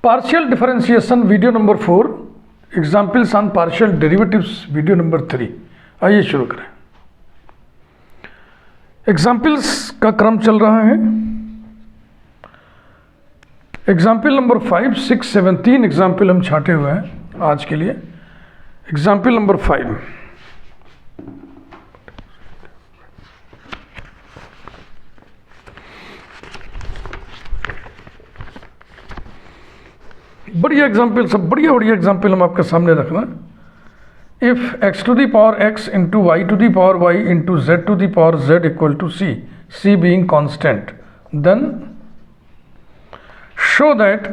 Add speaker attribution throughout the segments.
Speaker 1: Partial differentiation video number 4, examples on partial derivatives video number 3। आइए शुरू करें। Examples का क्रम चल रहा है। एग्जाम्पल नंबर 5, 6, 7 3 एग्जाम्पल हम छांटे हुए हैं आज के लिए। एग्जाम्पल नंबर 5, बढ़िया एग्जाम्पल, सब बढ़िया एग्जाम्पल हम आपके सामने रखना। If x to the power x into Y to the power y into z to the power z equal to c being constant, then show that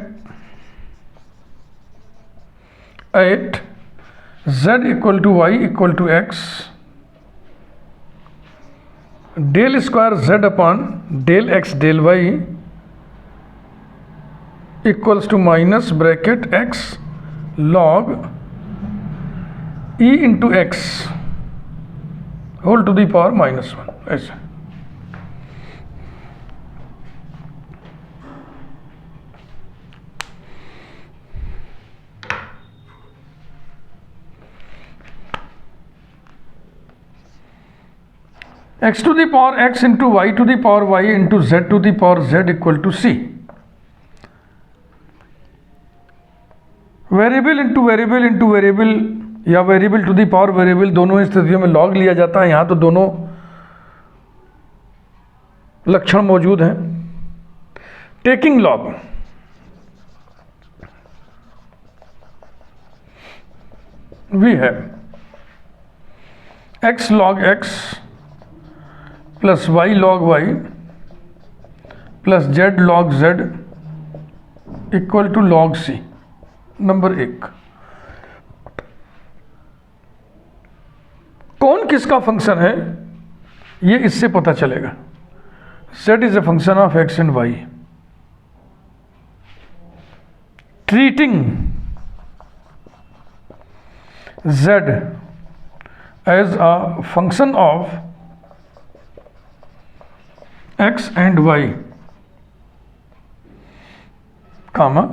Speaker 1: at z equal to y equal to x del square z upon del x del y equals to minus bracket x log e into x whole to the power minus 1। ऐसे x to the power x into y to the power y into z to the power z equal to c। Variable into variable या variable to the power variable, दोनों स्थितियों में log लिया जाता है। यहाँ तो दोनों लक्षण मौजूद हैं। Taking log, we have x log x plus y log y plus z log z equal to log c। Number 1, कौन किसका फंक्शन है ये इससे पता चलेगा। z is a function of x and y। Treating z as a function of x and y, comma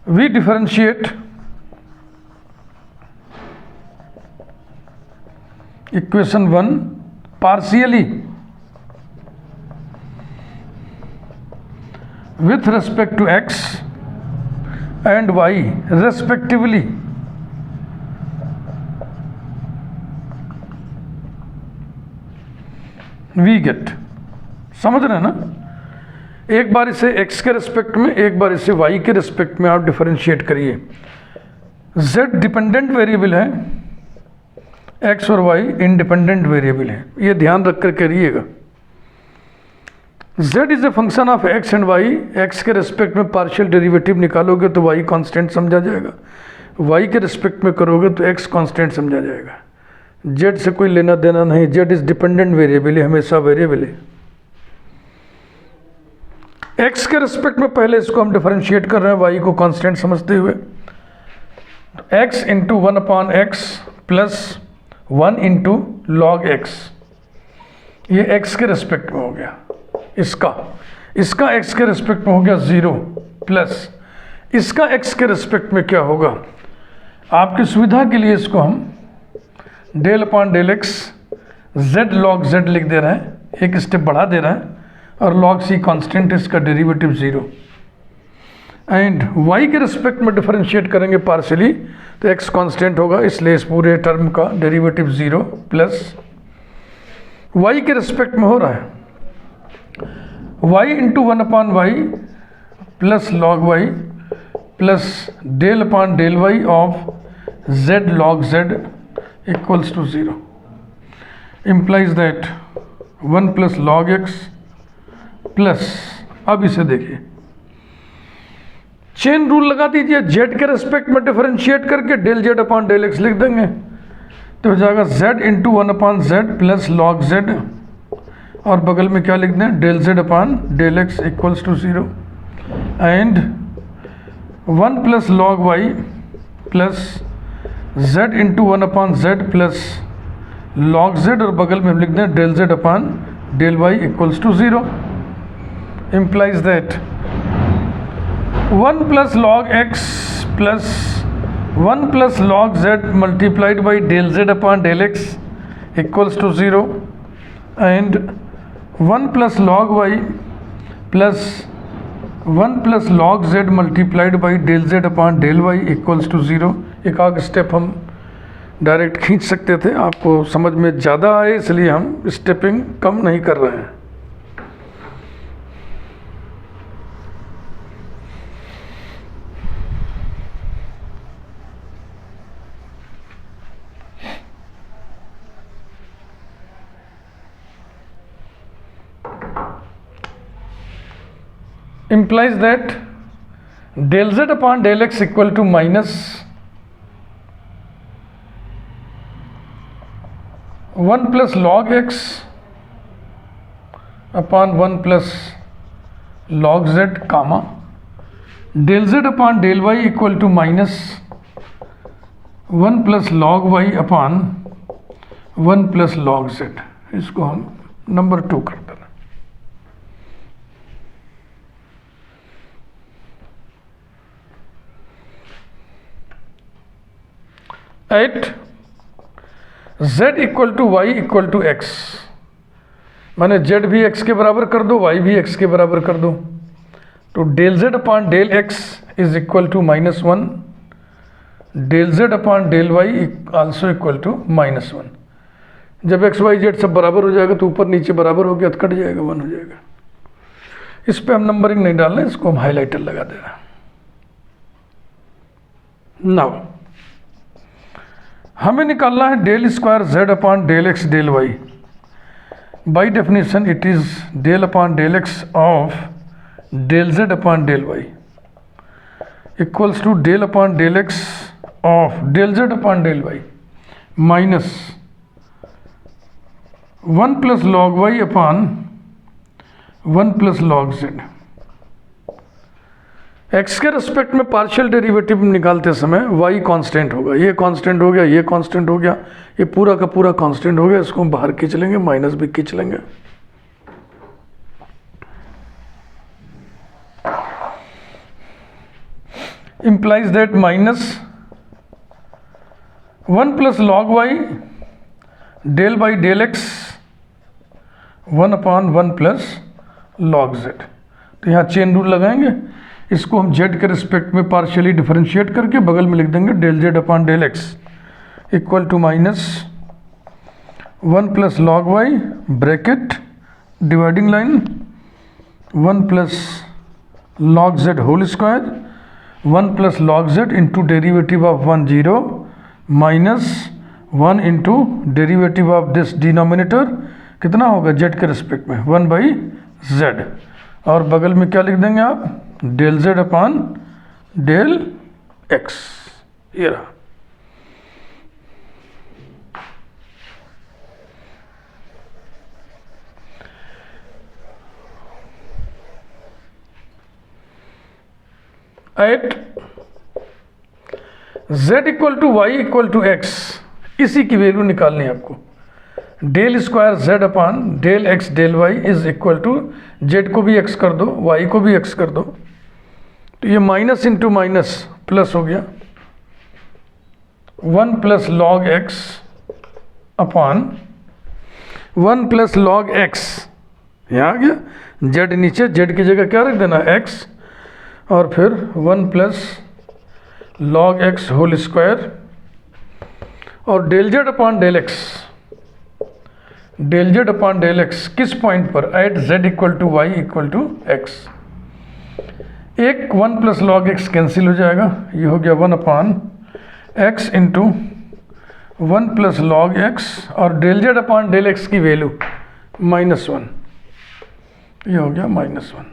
Speaker 1: we differentiate equation 1 partially with respect to x and y respectively we get। समझ रहे हैं ना? एक बार इसे x के respect में, एक बार इसे y के रिस्पेक्ट में आप डिफरेंशिएट करिए। z डिपेंडेंट वेरिएबल है, x और y इंडिपेंडेंट वेरिएबल है, ये ध्यान रख कर करिएगा। z is a function of x and y, x के रिस्पेक्ट में पार्शियल डेरिवेटिव निकालोगे तो y कांस्टेंट समझा जाएगा, y के रिस्पेक्ट में करोगे तो x कांस्टेंट समझा जाएगा। z से कोई लेना देना नहीं, z इज डिपेंडेंट वेरिएबल है, हमेशा वेरिएबल है। x के रिस्पेक्ट में पहले इसको हम डिफरेंशिएट कर रहे हैं y को कांस्टेंट समझते हुए। x into 1/x plus 1 into log x, ये x के रिस्पेक्ट में हो गया। इसका x के रिस्पेक्ट में हो गया 0 प्लस इसका x के रिस्पेक्ट में क्या होगा। आपकी सुविधा के लिए इसको हम del upon del x z log z लिख दे रहे हैं, एक स्टेप बढ़ा दे रहे हैं, और log c कांस्टेंट इसका डेरिवेटिव 0 एंड y के रिस्पेक्ट में डिफरेंशिएट करेंगे पार्शियली तो x कांस्टेंट होगा, इसलिए इस पूरे टर्म का डेरिवेटिव 0 प्लस y के रिस्पेक्ट में हो रहा है y into 1/y plus log y plus del upon del y of z log z equals to 0 implies that 1 plus log x plus, अब इसे देखिए, चेन रूल लगा दीजिए, z के रेस्पेक्ट में डिफरेंशिएट करके del z upon del x लिख देंगे तो हो जाएगा z into 1/z plus log z, और बगल में क्या लिख दें, del z upon del x equals to 0 and 1 plus log y plus z into 1/z plus log z, और बगल में हम लिख दें del z upon del y equals to 0 implies that 1 plus log X plus 1 plus log Z multiplied by del Z upon del X equals to 0 and 1 plus log Y plus 1 plus log Z multiplied by del Z upon del Y equals to 0। एक आग step हम direct खींच सकते थे, आपको समझ में ज़्यादा आए इसलिए हम स्टेपिंग कम नहीं कर रहे हैं। implies that del z upon del x equal to minus 1 plus log x upon 1 plus log z comma del z upon del y equal to minus 1 plus log y upon 1 plus log z। इसको हम number 2 कर देना। 8 z equal to Y equal to X, माने z भी x के बराबर कर दो, y भी x के बराबर कर दो, तो del z upon del x is equal to -1, del z upon del y also equal to -1। जब x y z सब बराबर हो जाएगा तो ऊपर नीचे बराबर हो गया तो कट जाएगा, 1 हो जाएगा। इस पे हम नंबरिंग नहीं डाल रहे, इसको हम हाईलाइटर लगा दे रहे हैं। नाउ हमें निकालना है del square z upon del X del Y. By definition it is del upon del X of del z upon del Y equals to del upon del X of del z upon del Y minus 1 plus log Y upon 1 plus log Z. x के respect में partial derivative निकालते समय y constant होगा, ये constant हो गया, ये constant हो गया, ये पूरा का पूरा कांस्टेंट हो गया, इसको हम बाहर खींच लेंगे, माइनस भी खींच लेंगे। implies that minus 1 plus log Y del by del X 1 upon 1 plus log Z. तो यहाँ चेन रूल लगाएंगे, इसको हम z के रिस्पेक्ट में पार्शियली डिफरेंशिएट करके बगल में लिख देंगे del z upon del X equal to -1 plus log Y bracket dividing line 1 plus log z whole square 1 plus log z into derivative of 1 0 minus 1 into derivative of this denominator कितना होगा z के respect में 1 by z, और बगल में क्या लिख देंगे आप del z upon del x। ये रहा। At z equal to Y equal to X, इसी की वैल्यू निकालनी है आपको। Del square z upon del x del y is equal to z को भी x कर दो, y को भी x कर दो, तो ये माइनस इंटू माइनस प्लस हो गया 1 plus log x upon 1 plus log x, यहाँ आ गया z नीचे, z की जगह क्या रख देना x, और फिर 1 plus log x whole square और del z upon del x, del z upon del x किस पॉइंट पर, at z equal to Y equal to x। एक 1 प्लस लॉग x कैंसिल हो जाएगा, ये हो गया 1 upon x into 1 plus log x, और del z upon del x की वैल्यू -1, ये हो गया -1,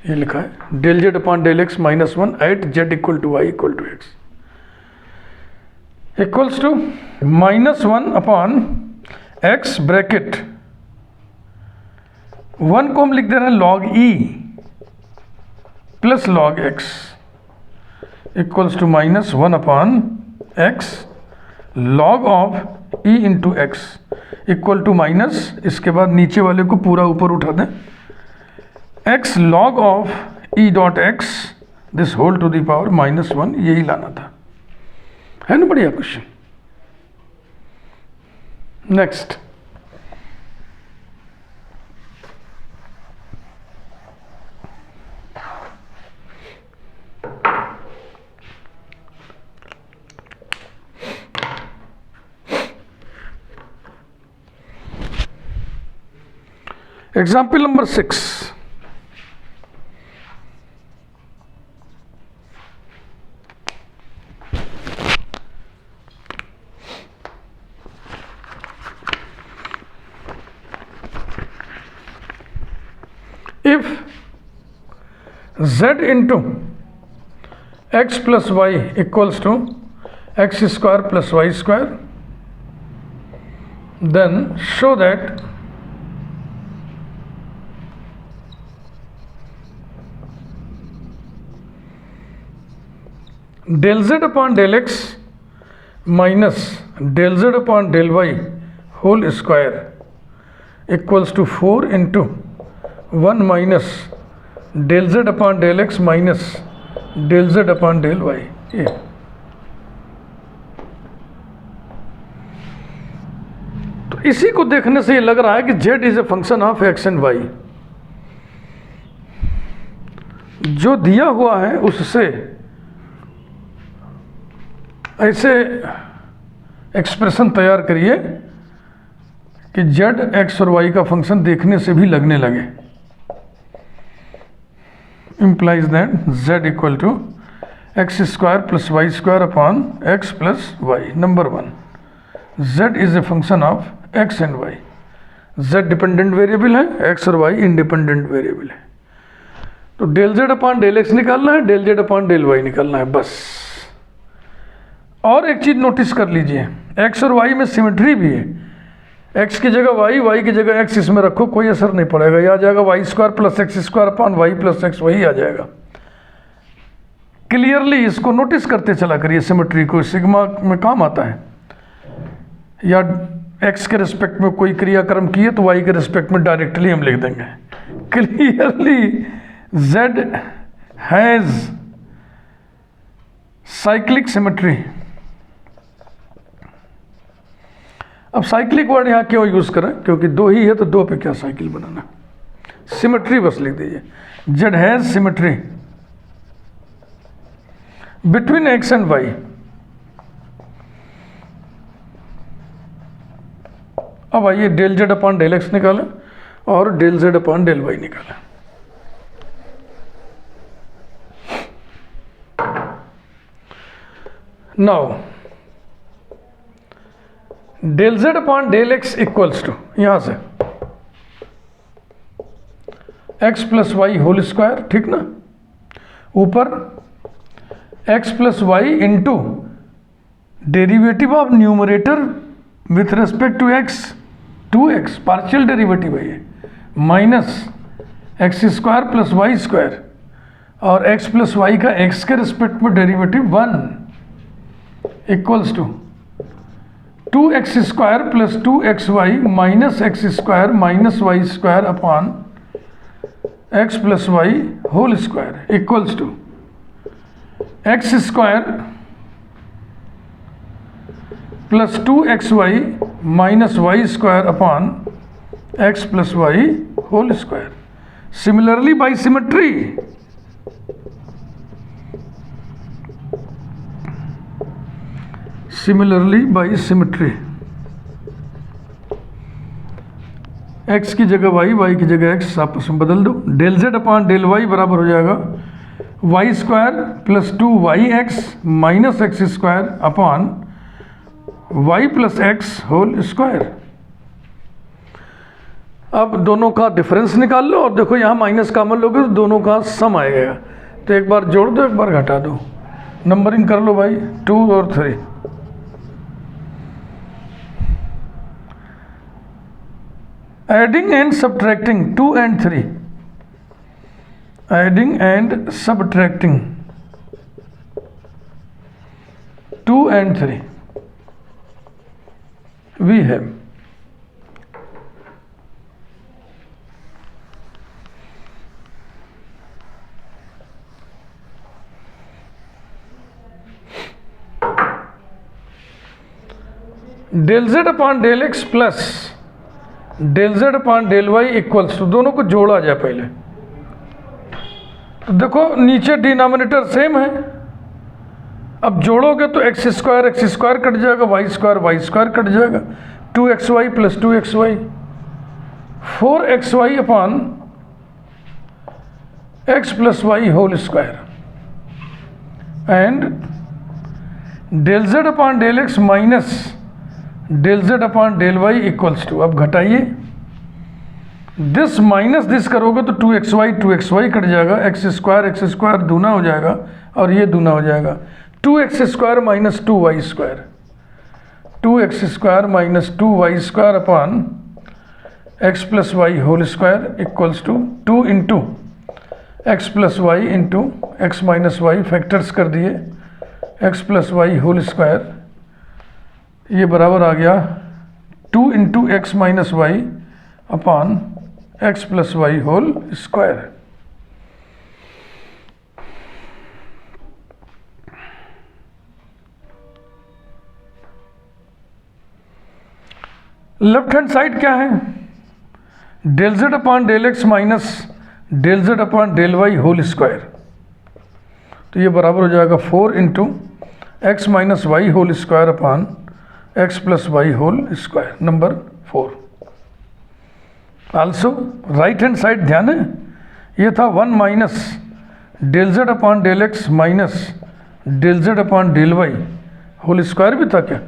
Speaker 1: ये लिखा है del z upon del x -1 at z equal to Y equal to x equals to -1 upon x bracket 1 को हम लिख दे रहे हैं log e plus log x equals to -1 upon x log of e into X equal to minus, इसके बाद नीचे वाले को पूरा ऊपर उठा दें, x log of E dot X this whole to the power -1, यही लाना था, है ना? बढ़िया question. Next, example number 6। If z into x plus y equals to x square plus y square, then show that del z upon del x minus del z upon del y whole square equals to 4 into 1 minus del z upon del x minus del z upon del y। ये तो इसी को देखने से ये लग रहा है कि z is a function of x and y। जो दिया हुआ है उससे ऐसे एक्सप्रेशन तैयार करिए कि z x और y का फंक्शन देखने से भी लगने लगे। implies that z equal to x square plus y square upon x plus y। Number 1, z is a function of x and y। z dependent variable है, x और y independent variable है। तो del z upon del x निकालना है, del z upon del y निकालना है, बस। और एक चीज नोटिस कर लीजिए, x और y में सिमेट्री भी है। x की जगह y की जगह x इसमें रखो, कोई असर नहीं पड़ेगा। यह आ जाएगा y square plus x square upon y plus x, वही आ जाएगा। क्लियरली इसको नोटिस करते चला करिए, सिमेट्री को, सिग्मा में काम आता है। या x के रिस्पेक्ट में कोई क्रियाक्रम किए तो y के रिस्पेक्ट में डायरेक्टली हम लिख देंगे। Clearly z has cyclic symmetry. अब साइक्लिक वर्ड यहाँ क्यों यूज करें, क्योंकि दो ही है तो दो पे क्या साइकिल बनाना। सिमेट्री बस लिख दीजिए, z has symmetry between x and y। अब आइए del z upon del x निकालें और del z upon del y निकालें। Now del z upon del x equals to, यहां से x plus Y whole square, ठीक ना? ऊपर x plus y into derivative of numerator with respect to x, 2x partial derivative है ये, minus x square plus y square, और x plus y का x के रिस्पेक्ट में derivative 1 equals to 2x square plus 2xy minus x square minus y square upon x plus Y whole square equals to x square plus 2xy minus y square upon x plus Y whole square. Similarly by symmetry, similarly by symmetry, x की जगह y की जगह x आपस में बदल दो। Del z upon del y बराबर हो जाएगा y square plus 2yx minus x square upon y plus x whole square. अब दोनों का डिफरेंस निकाल लो और देखो यहाँ माइनस कॉमन लोगे तो दोनों का सम आएगा। तो एक बार जोड़ दो, एक बार घटा दो, नंबरिंग कर लो भाई, 2 और 3। Adding and subtracting 2 and 3, adding and subtracting 2 and 3, we have del Z upon del x plus del Z upon del Y equals to, दोनों को जोड़ा जाए पहले। तो देखो नीचे डिनोमिनेटर सेम है, अब जोड़ोगे तो एक्स स्क्वायर कट जाएगा, वाई स्क्वायर कट जाएगा, 2xy plus 2xy, 4xy upon x plus Y whole square, and del Z upon del x minus del Z upon del Y equals to, अब घटाइए, this minus this करोगे तो 2xy cut जाएगा, x square दूना हो जाएगा और ये दूना हो जाएगा, 2x square minus 2y square, 2x square minus 2y square upon x plus Y whole square equals to 2 into x plus y into x minus y, factors कर दिए, x plus Y whole square, ये बराबर आ गया 2 into x minus y upon x plus Y whole square. Left hand side क्या है, del Z upon del x minus del Z upon del y whole square, तो ये बराबर हो जाएगा 4 into x minus y whole square upon x plus Y whole square, number 4। Also right hand side ध्यान है, ये था 1 minus del Z upon del x minus del Z upon del y whole square भी था क्या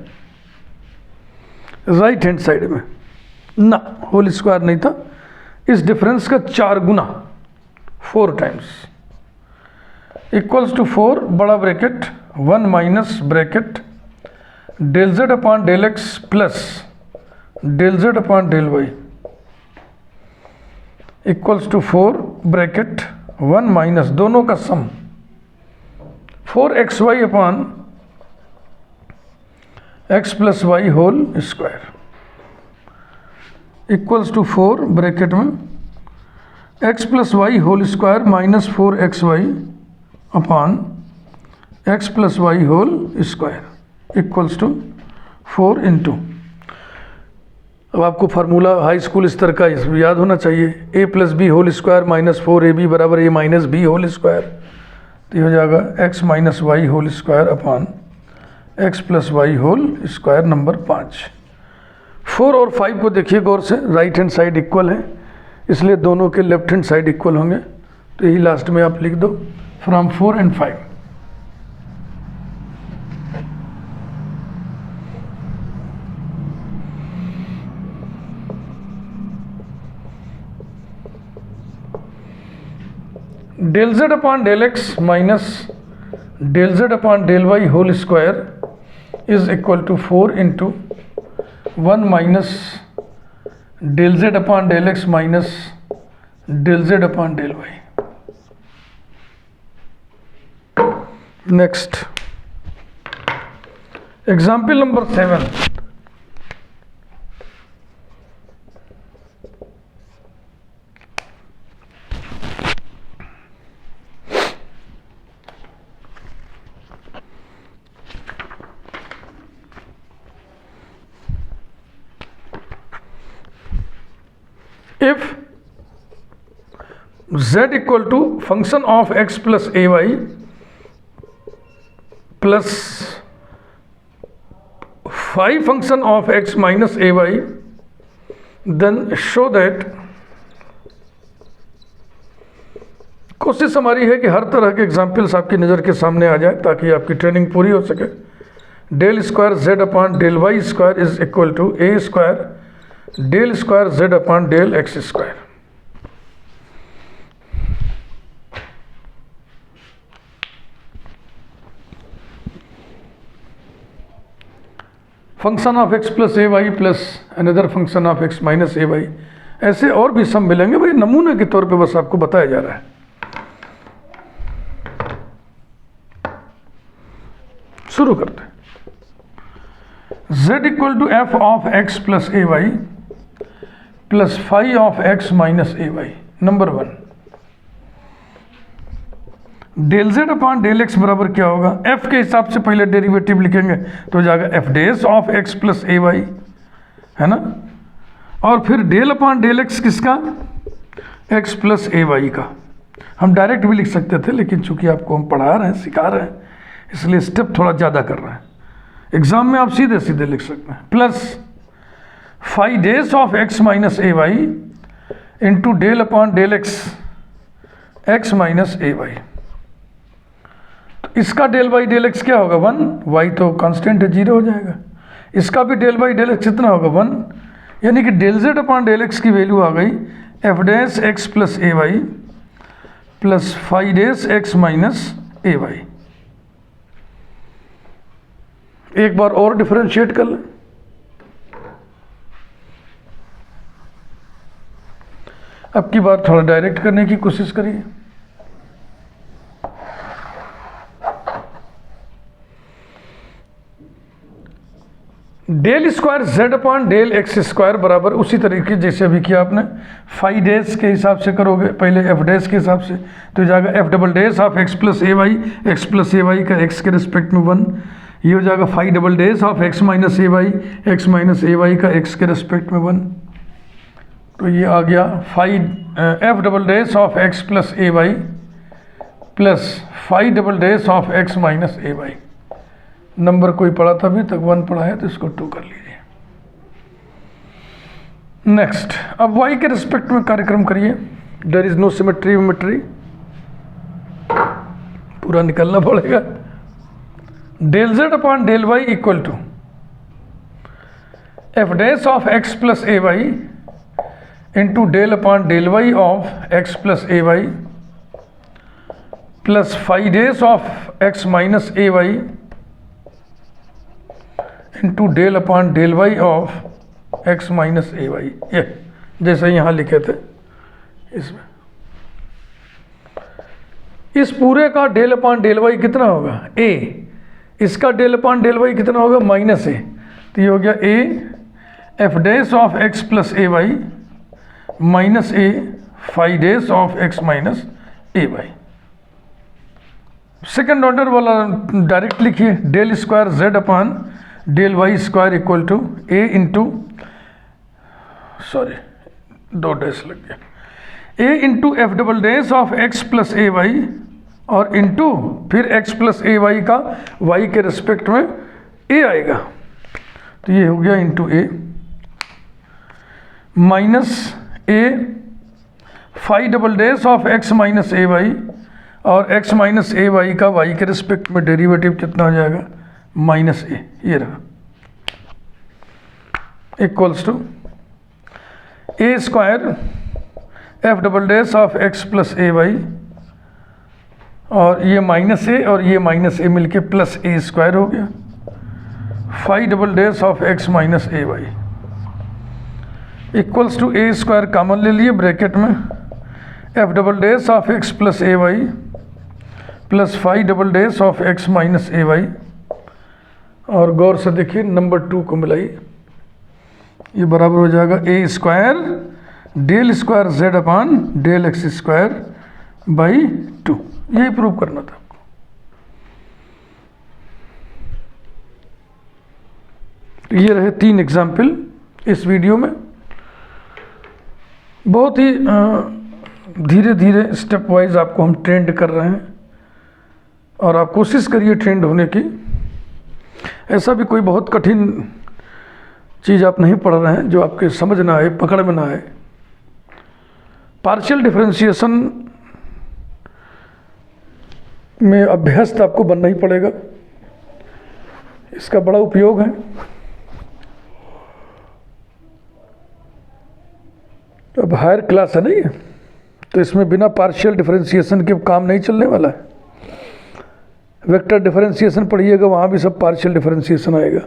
Speaker 1: right hand side में, ना whole square नहीं था, इस डिफरेंस का 4 गुना 4 टाइम्स इक्वल्स टू 4 बड़ा bracket 1 minus bracket del Z upon del x plus del Z upon del Y equals to 4 bracket 1 minus दोनों का sum 4xy upon x plus Y whole square equals to 4 bracket में X plus Y whole square minus 4xy upon x plus Y whole square equals to 4 into, अब आपको formula high school स्तर का याद होना चाहिए, a plus b whole square minus 4ab बराबर a minus b whole square, तो ये हो जाएगा x minus y whole square upon x plus Y whole square, number 5। 4 और 5 को देखिए गौर से, राइट हैंड साइड इक्वल है इसलिए दोनों के लेफ्ट हैंड साइड इक्वल होंगे, तो यही लास्ट में आप लिख दो from 4 and 5। Del Z upon del x minus del Z upon del y whole square is equal to 4 into 1 minus del Z upon del x minus del Z upon del y. Next example number 7, if z equal to function of x plus ay plus phi function of x minus ay, then show that, कोशिश हमारी है कि हर तरह के examples आपकी नज़र के सामने आ जाए ताकि आपकी ट्रेनिंग पूरी हो सके। Del square z upon del Y square is equal to a square del square z upon del x square. Function of x plus A Y plus another function of x minus A y, ऐसे और भी सब मिलेंगे भाई, नमूने के तौर पे बस आपको बताया जा रहा है। शुरू करते हैं। z equal to f of x plus A Y plus phi of x minus A y, number 1। Del Z upon del x बराबर क्या होगा, एफ के हिसाब से पहले डेरिवेटिव लिखेंगे तो हो जाएगा f dash of x plus A y, है ना। और फिर डेल अपॉन डेल एक्स किसका, एक्स प्लस ए वाई का। हम डायरेक्ट भी लिख सकते थे, लेकिन चूंकि आपको हम पढ़ा रहे हैं, सिखा रहे हैं, इसलिए स्टेप थोड़ा ज़्यादा कर रहे हैं। एग्जाम में आप सीधे सीधे लिख सकते हैं, plus 5 dash of x minus A y into del upon del x minus A y. तो इसका डेल बाई डेल एक्स क्या होगा 1, वाई तो कांस्टेंट है 0 हो जाएगा। इसका भी डेल बाई डेल एक्स कितना होगा 1, यानी कि del Z upon del X की वैल्यू आ गई एफ डेज एक्स प्लस ए Y plus 5 dash X minus ए वाई। एक बार और डिफरेंशिएट कर लें। अब की बार थोड़ा डायरेक्ट करने की कोशिश करिए। Del square Z upon del x square बराबर उसी तरीके जैसे अभी किया आपने, 5 डेज के हिसाब से करोगे, पहले एफ डेज के हिसाब से तो जाएगा f double dash of x plus A y, x plus A Y का एक्स के रिस्पेक्ट में 1, ये हो जाएगा 5 double dash of x minus A y, x minus A Y का एक्स के रिस्पेक्ट में 1, तो ये आ गया 5 f double dash of x plus A Y plus 5 double dash of x minus A y. Number कोई पढ़ा था अभी तक 1 पढ़ा है तो इसको 2 कर लीजिए। नेक्स्ट, अब y के रिस्पेक्ट में कार्यक्रम करिए। देयर इज नो सिमेट्री विमेट्री, पूरा निकलना पड़ेगा। Del Z upon del y equal to f dash of x plus A y into del upon del y of x plus A Y plus 5 dash of x minus A y into del upon del y of x minus A y, ये जैसे यहाँ लिखे थे इसमें। इस पूरे का del upon del Y कितना होगा a, इसका डेल अपॉन डेल वाई कितना होगा माइनस a, तो ये हो गया a F dash of x plus A Y minus a 5 dash of x minus A Y. Second order वाला डायरेक्ट लिखिए, del square Z upon del Y square equal to A into, sorry 2 dash लग गया, A into F double dash of x plus A Y और into फिर X plus ए Y का Y के respect में A आएगा, तो ये हो गया into A minus a 5 double dash of x minus A Y और एक्स माइनस ए वाई का वाई के रिस्पेक्ट में डेरिवेटिव कितना हो जाएगा माइनस ए, ये रहा, equals to a square f double dash of x plus A Y और ये माइनस ए और ये माइनस ए मिलके प्लस ए स्क्वायर हो गया 5 double dash of x minus A y equals to a square common ले लिए ब्रैकेट में f double dash of x plus A Y plus 5 double dash of x minus A Y, और गौर से देखिए number 2 को मिलाइए, ये बराबर हो जाएगा A square del square Z upon del x square by 2, यही प्रूव करना था आपको। तो ये रहे 3 एग्जाम्पल इस वीडियो में। बहुत ही धीरे धीरे स्टेप वाइज आपको हम ट्रेंड कर रहे हैं और आप कोशिश करिए ट्रेंड होने की। ऐसा भी कोई बहुत कठिन चीज़ आप नहीं पढ़ रहे हैं जो आपके समझ ना आए, पकड़ में ना आए। पार्शियल डिफरेंशिएशन में अभ्यस्त आपको बनना ही पड़ेगा, इसका बड़ा उपयोग है। अब हायर क्लास है नहीं, तो इसमें बिना पार्शियल डिफरेंशिएशन के काम नहीं चलने वाला है। वेक्टर डिफरेंशिएशन पढ़िएगा, वहाँ भी सब पार्शियल डिफरेंशिएशन आएगा,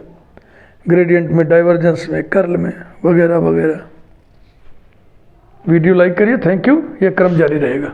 Speaker 1: ग्रेडियंट में, डाइवर्जेंस में, कर्ल में वगैरह वगैरह। वीडियो लाइक करिए, थैंक यू, ये क्रम जारी रहेगा।